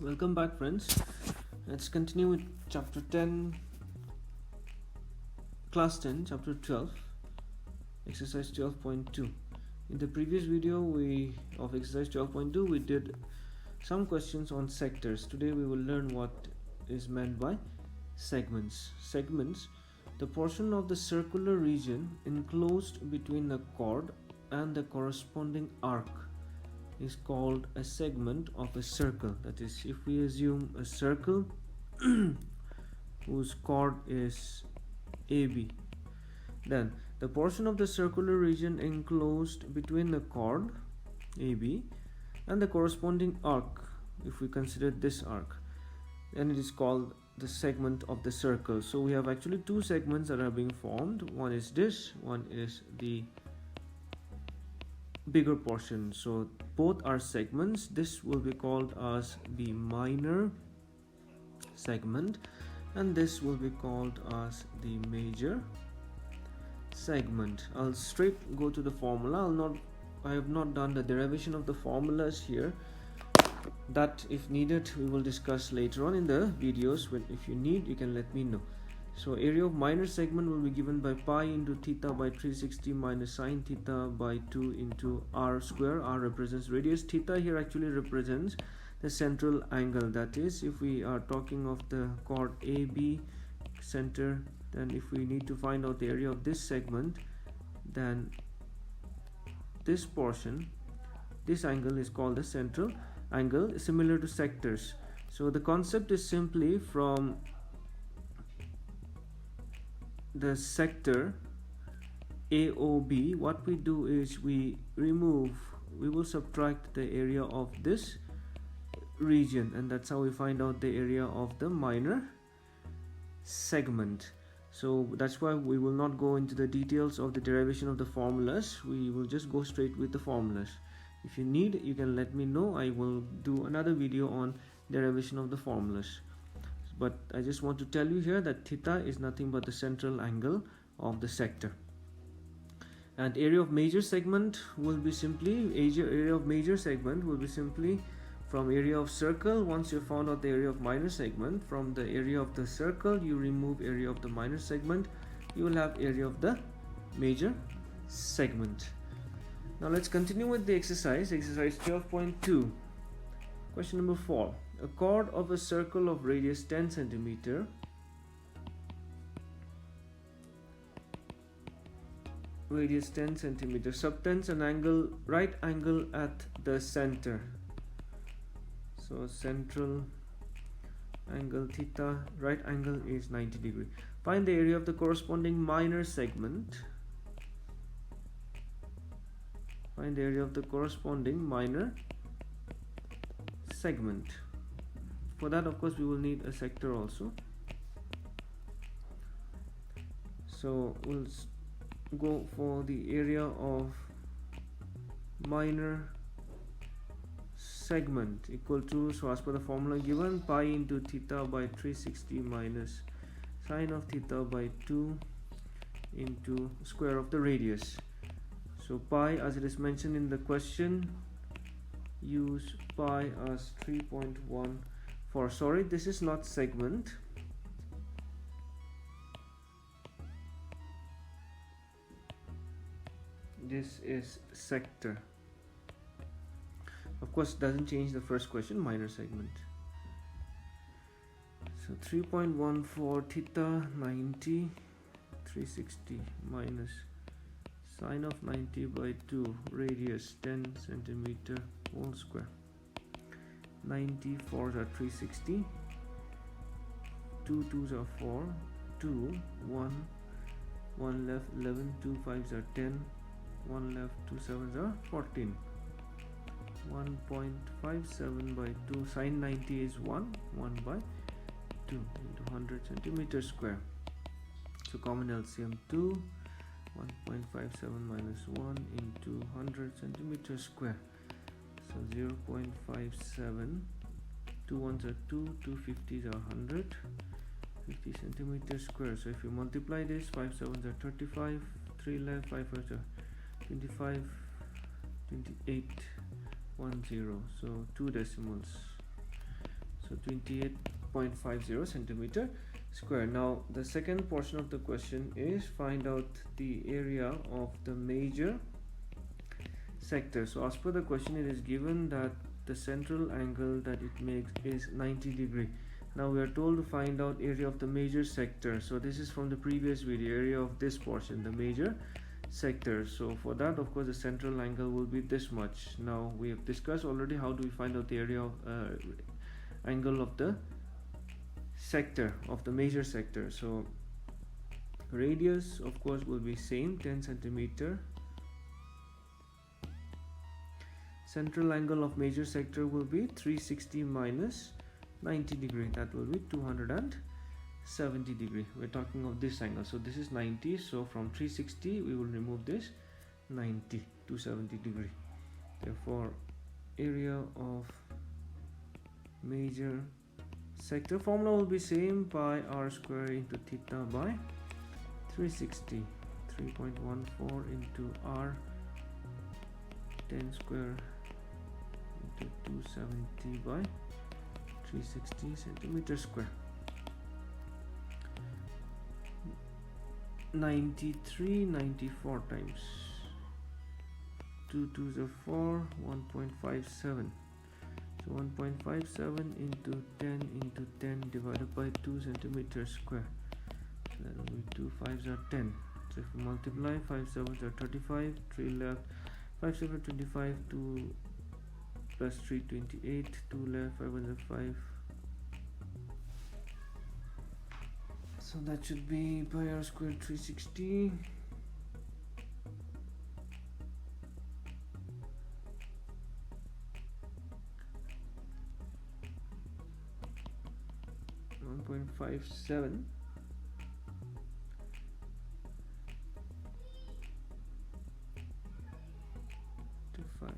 Welcome back, friends. Let's continue with chapter 10, class 10, chapter 12, exercise 12.2. In the previous video of exercise 12.2 we did some questions on sectors. Today we will learn what is meant by segments. Segments, the portion of the circular region enclosed between the chord and the corresponding arc, is called a segment of a circle. That is, if we assume a circle whose chord is AB, then the portion of the circular region enclosed between the chord AB and the corresponding arc, if we consider this arc, then it is called the segment of the circle. So we have actually two segments that are being formed. One is this, one is the bigger portion. So both are segments. This will be called as the minor segment, and this will be called as the major segment. I'll straight go to the formula. I have not done the derivation of the formulas here. That, if needed, we will discuss later on in the videos. If you need, you can let me know. So area of minor segment will be given by pi into theta by 360 minus sine theta by 2 into r square. R represents radius. Theta here actually represents the central angle. That is, if we are talking of the chord AB center, then if we need to find out the area of this segment, then this portion, this angle is called the central angle, similar to sectors. So the concept is simply from the sector AOB, what we do is we will subtract the area of this region, and that's how we find out the area of the minor segment. So that's why we will not go into the details of the derivation of the formulas. We will just go straight with the formulas. If you need, you can let me know. I will do another video on derivation of the formulas. But I just want to tell you here that theta is nothing but the central angle of the sector. And area of major segment will be simply from area of circle. Once you found out the area of minor segment, from the area of the circle you remove area of the minor segment, you will have area of the major segment. Now let's continue with the exercise 12.2. Question number 4. A chord of a circle of radius 10 cm subtends an angle, right angle at the center. So central angle theta, right angle is 90 degree. Find the area of the corresponding minor segment. Find the area of the corresponding minor segment. For that, of course, we will need a sector also. So we'll go for the area of minor segment equal to, so as per the formula given, pi into theta by 360 minus sine of theta by 2 into square of the radius. So pi, as it is mentioned in the question, use pi as 3.14. Sorry, this is not segment. This is sector. Of course, doesn't change the first question, minor segment. So 3.14 theta 90, 360 minus sine of 90 by 2, radius 10 centimeter whole square. 90 4s are 360, 2 2s are 4, 2 1 1 left 11, 2 5s are 10, 1 left 2 7s are 14. 1.57 by 2, sine 90 is 1 by 2 into 100 centimeter square. So common LCM 2, 1.57 minus 1 into 100 centimeter square. So 0.57, 2 1s are 2, 2 50s are 100, 50 centimeter square. So if you multiply this, 5 7s are 35, 3 left, 5 5s are 25, 28, 10. So 2 decimals. so 28.50 centimeter square. Now the second portion of the question is find out the area of the major sector. So as per the question, it is given that the central angle that it makes is 90 degree. Now we are told to find out area of the major sector. So this is from the previous video, area of this portion, the major sector. So for that, of course, the central angle will be this much. Now we have discussed already how do we find out the area of angle of the sector, of the major sector. So radius, of course, will be same, 10 centimeter. Central angle of major sector will be 360 minus 90 degree, that will be 270 degree. We're talking of this angle, so this is 90, so from 360 we will remove this 90, 270 degree. Therefore area of major sector formula will be same, pi r square into theta by 360, 3.14 into r 10 square into 270 by 360 centimeter square. 93, 94 times 2 2s are 4, 1.57. So 1.57 into 10 into 10 divided by 2 centimeters square. So that will be 2 5s are 10. So if we multiply, 5 7s are 35, 3 left, 5 7 25, 2 plus 3 28, 2 left, 5 1 5. So that should be pi r squared 360. .57 to 5,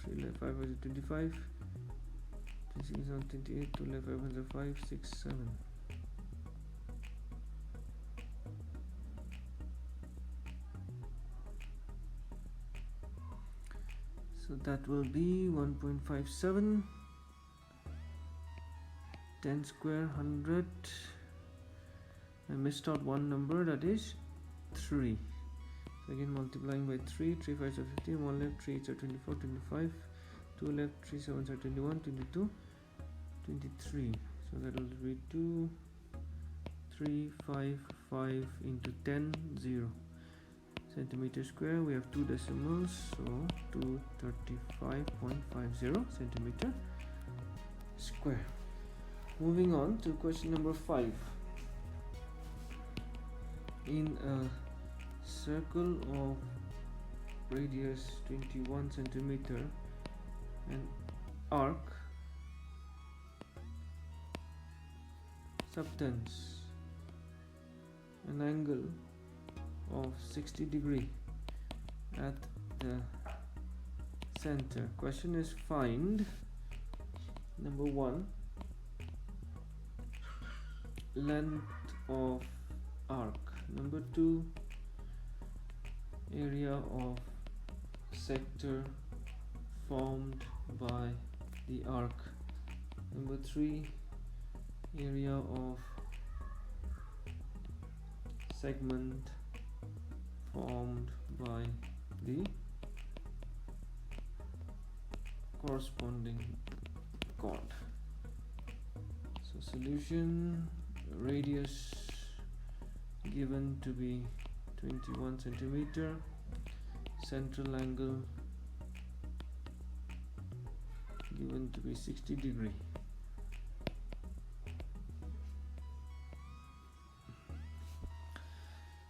3 left, 5 was 25, 6 is on 28, 2 left, 5 was 5, 6 7. So that will be 1.57, 10 square 100. I missed out one number, that is 3. So again multiplying by 3, 3 5s are 15, 1 left, 3 8s are 24, 25, 2 left, 3 7s are 21, 22, 23. So that will be 2 3 5 5 into 10 0 centimeter square. We have 2 decimals, so 235.50 centimeter square. Moving on to question number 5. In a circle of radius 21 centimeter, an arc subtends an angle of 60 degree at the center. Question is find number 1 length of arc, number 2 area of sector formed by the arc, number 3 area of segment formed by the corresponding chord. So solution, radius given to be 21 centimeter, central angle given to be 60 degree.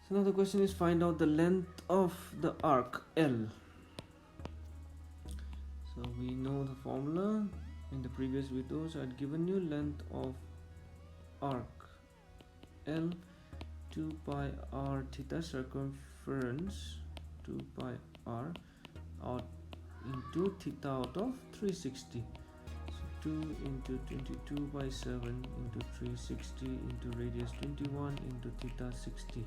So now the question is find out the length of the arc L. So we know the formula in the previous videos. I had given you length of arc L, 2 pi r theta, circumference 2 pi r out into theta out of 360. So 2 into 22 by 7 into 360 into radius 21 into theta 60.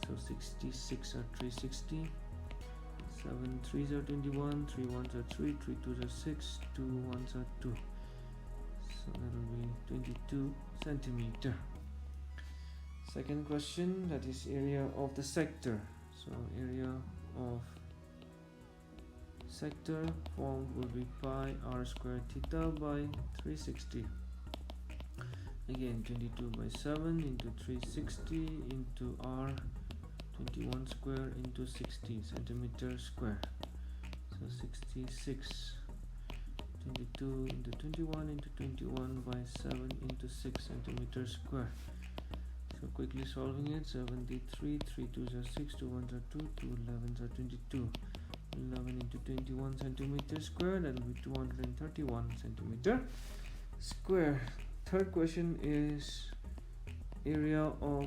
So 66 are 360, 7 3s are 21, 3 1s are 3, 3 2s are 6, 2 1s are 2. so that will be 22 centimeter. Second question, that is area of the sector. So area of sector formed will be pi r square theta by 360. Again 22 by 7 into 360 into r 21 square into 60 centimeter square. So 66. 22 into 21 into 21 by 7 into 6 centimeter square. So quickly solving it, 73, 3 2s are 6, 2 1s are 2, 2 11s are 22. 11 into 21 centimeter square, that will be 231 centimeter square. Third question is area of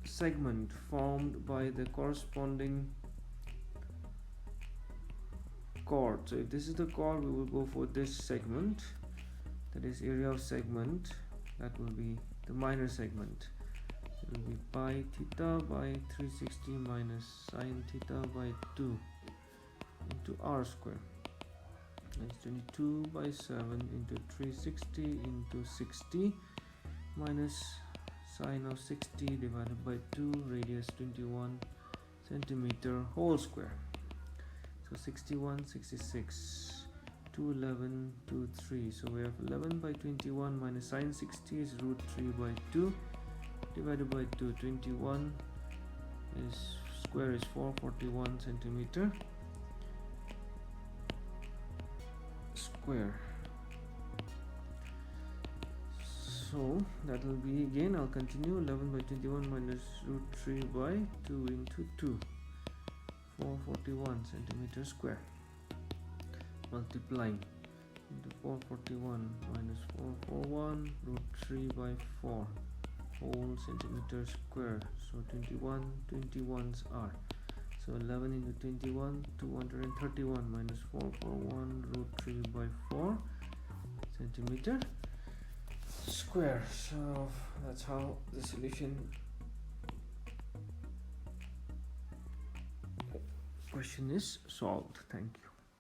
segment formed by the corresponding chord. So if this is the chord, we will go for this segment, that is area of segment, that will be the minor segment. It will be pi theta by 360 minus sine theta by 2 into r square. That's 22 by 7 into 360 into 60 minus sine of 60 divided by 2, radius 21 centimeter whole square. So 61, 66, 211, 23. So we have 11 by 21 minus sine 60 is root 3 by 2 divided by 2. 21 is square is 441 centimeter square. So that will be, again I'll continue, 11 by 21 minus root 3 by 2 into 2, 441 centimeter square, multiplying into 441 minus 441 root 3 by 4 whole centimeter square. So 21 21s are, so 11 into 21, 231 minus 441 root 3 by 4 centimeter square. So that's how the solution question is solved. Thank you.